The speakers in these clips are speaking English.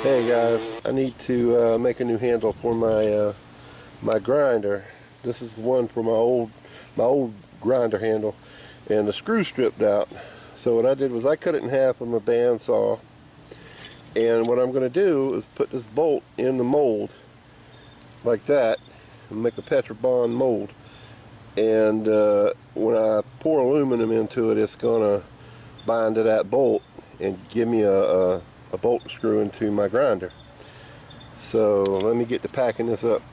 Hey guys, I need to make a new handle for my my grinder. This is one for my old grinder handle, and the screw stripped out. So what I did was I cut it in half with my bandsaw, and what I'm going to do is put this bolt in the mold like that and make a Petrobond mold. And when I pour aluminum into it, it's going to bind to that bolt and give me a bolt to screw into my grinder. So let me get to packing this up.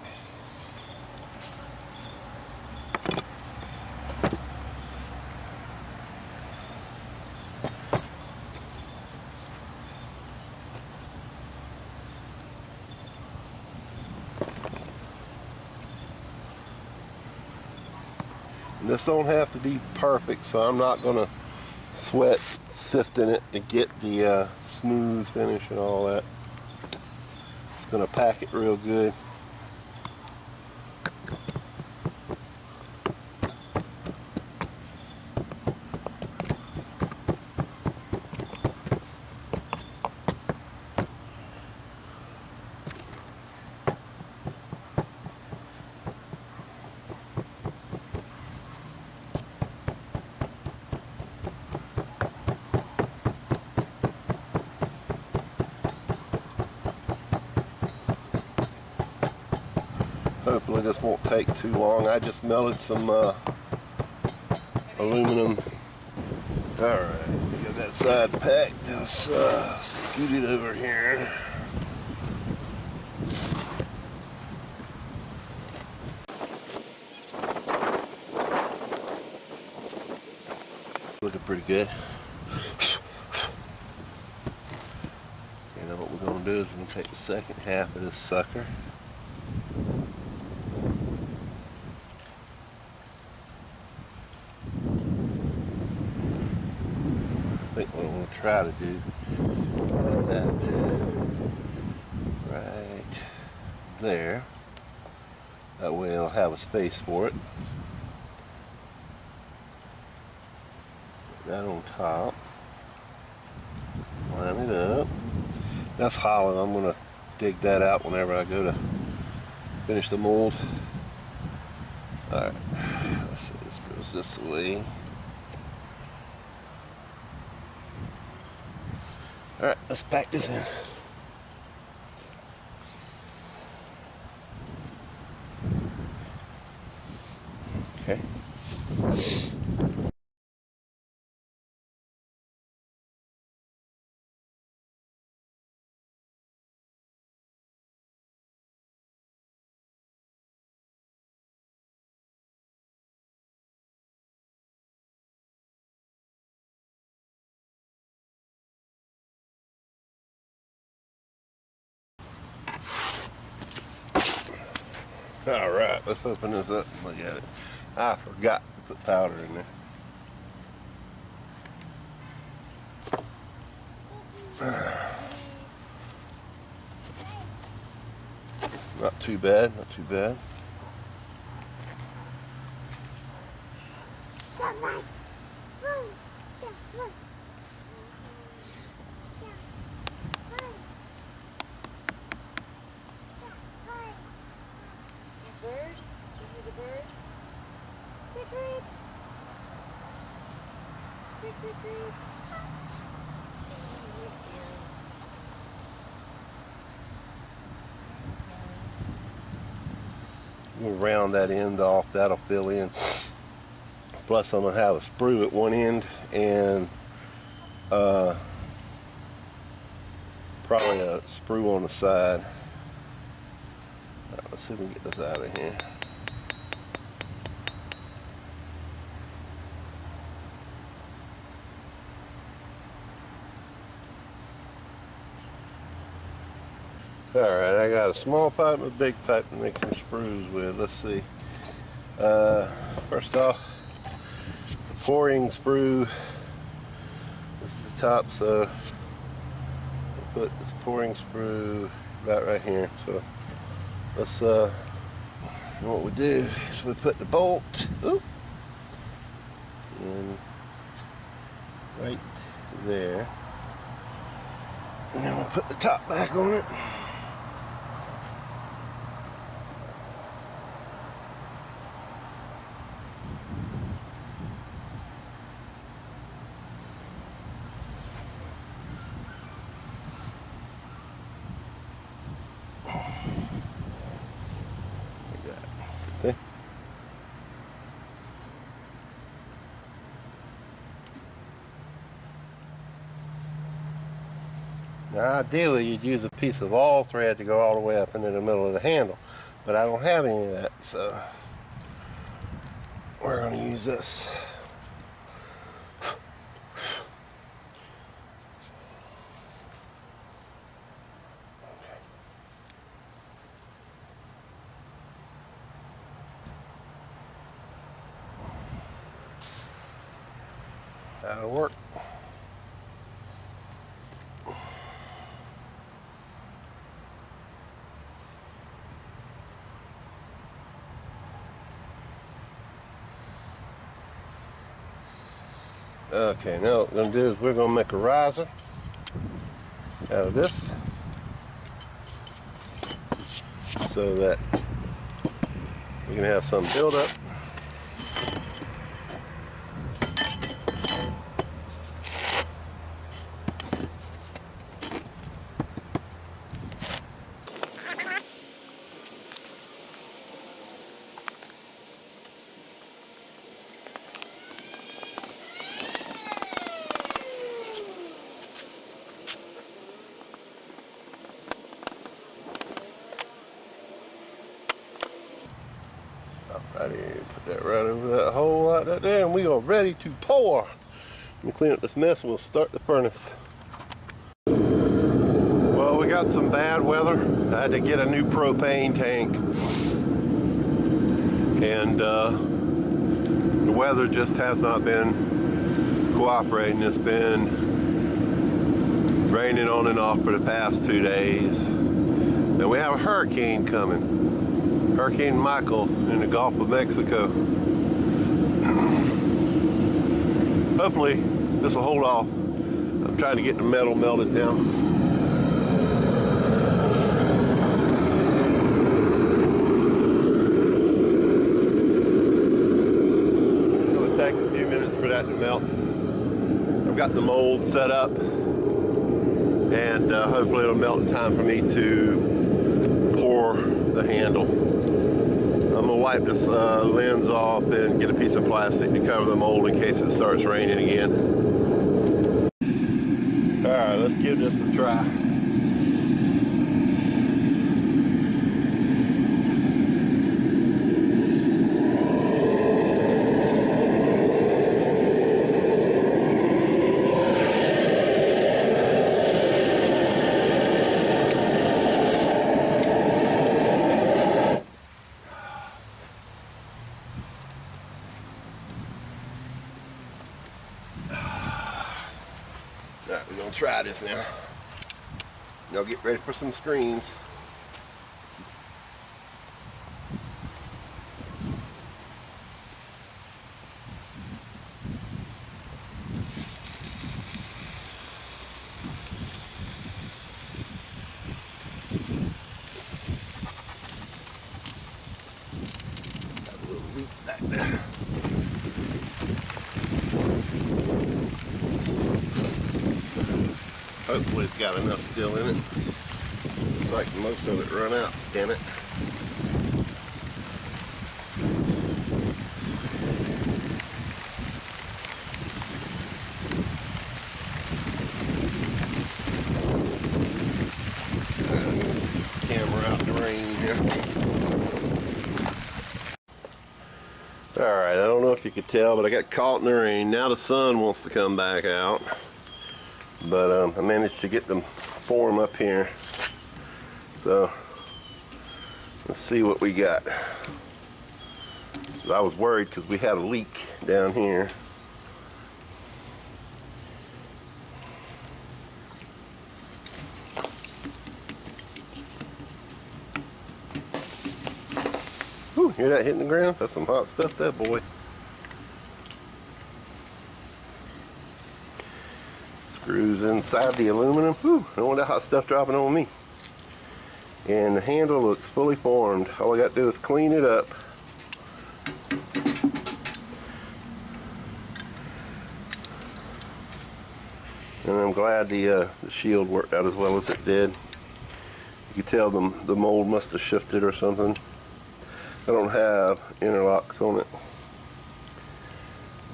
And this don't have to be perfect, so I'm not going to sweat sifting it to get the smooth finish and all that. It's going to pack it real good. Hopefully this won't take too long. I just melted some aluminum. Alright, we got that side packed. Let's scoot it over here. Looking pretty good. And then what we're going to do is we're going to take the second half of this sucker. I think what I'm going to try to do is that right there. That way I'll have a space for it. Put that on top. Line it up. That's hollow. I'm going to dig that out whenever I go to finish the mold. Alright, let's see, this goes this way. Alright, let's pack this in. Okay. Alright, let's open this up and look at it. I forgot to put powder in there. Not too bad, not too bad. Bird? Did you hear the bird? Tweet, tweet. Tweet, tweet, tweet. We'll round that end off, that'll fill in. Plus I'm going to have a sprue at one end and probably a sprue on the side. Right, let's see if we can get this out of here. Alright, I got a small pipe and a big pipe to make some sprues with. Let's see. First off, the pouring sprue. This is the top, so we'll put this pouring sprue about right here. So let's And what we do is we put the bolt in right there. And then we'll put the top back on it. See? Now ideally you'd use a piece of all thread to go all the way up into the middle of the handle, but I don't have any of that, so we're going to use this. That'll work. Okay, now what we're going to do is we're going to make a riser out of this so that we can have some buildup. Alrighty, put that right over that hole like that there, and we are ready to pour. Let me clean up this mess and we'll start the furnace. Well, we got some bad weather. I had to get a new propane tank. And the weather just has not been cooperating. It's been raining on and off for the past 2 days. And we have a hurricane coming. Hurricane Michael in the Gulf of Mexico. Hopefully this will hold off. I'm trying to get the metal melted down. It'll take a few minutes for that to melt. I've got the mold set up, and hopefully it'll melt in time for me to pour the handle. I'm gonna wipe this lens off and get a piece of plastic to cover the mold in case it starts raining again. All right, let's give this a try. Alright, we're going to try this now. Now get ready for some screams. Got a little leak back there. Hopefully it's got enough still in it. Looks like most of it run out, damn it. Camera out in the rain here. Alright, I don't know if you could tell, but I got caught in the rain. Now the sun wants to come back out. But I managed to get them form up here. So let's see what we got. I was worried because we had a leak down here. Whew, hear that hitting the ground? That's some hot stuff there, boy. Screws inside the aluminum. Whew, I don't want that hot stuff dropping on me. And the handle looks fully formed. All I got to do is clean it up. And I'm glad the shield worked out as well as it did. You can tell the mold must have shifted or something. I don't have interlocks on it.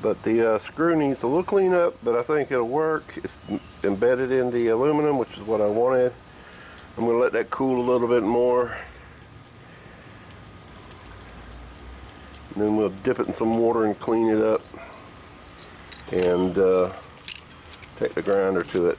But the screw needs a little cleanup, but I think it'll work. It's embedded in the aluminum, which is what I wanted. I'm going to let that cool a little bit more. And then we'll dip it in some water and clean it up. And take the grinder to it.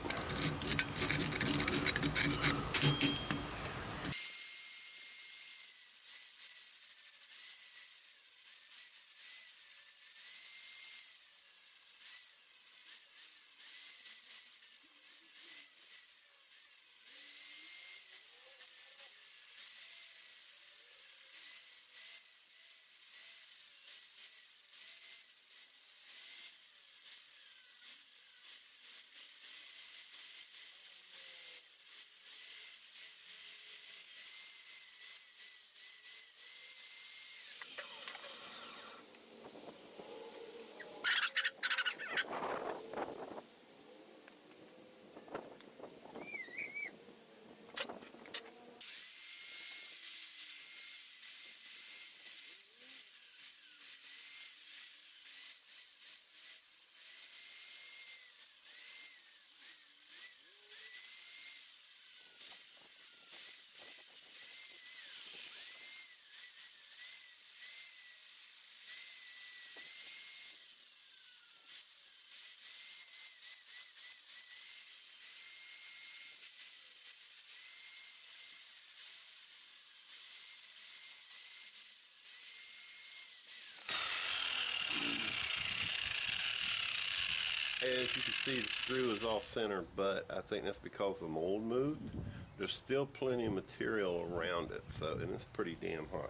As you can see, the screw is off center, but I think that's because the mold moved. There's still plenty of material around it, so, and it's pretty damn hot.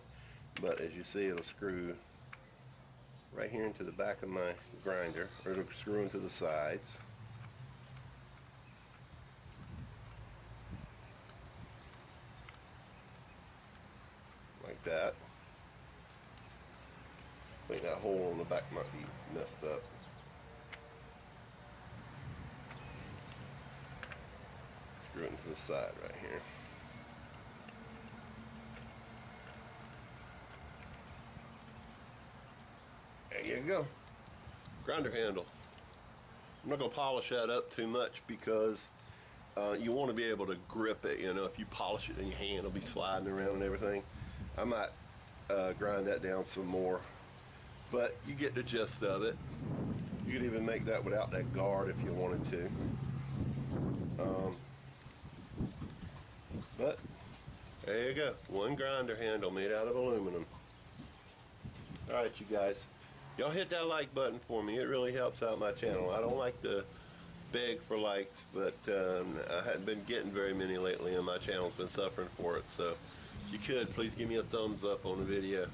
But as you see, it'll screw right here into the back of my grinder, or it'll screw into the sides. Like that. I think that hole on the back might be messed up. Screw it into the side right here. There you go. Grinder handle. I'm not going to polish that up too much because you want to be able to grip it. You know, if you polish it in your hand, it'll be sliding around and everything. I might grind that down some more, but you get the gist of it. You could even make that without that guard if you wanted to. But there you go, one grinder handle made out of aluminum. Alright, you guys, y'all hit that like button for me. It really helps out my channel. I don't like to beg for likes, but I hadn't been getting very many lately, and my channel's been suffering for it. So if you could, please give me a thumbs up on the video.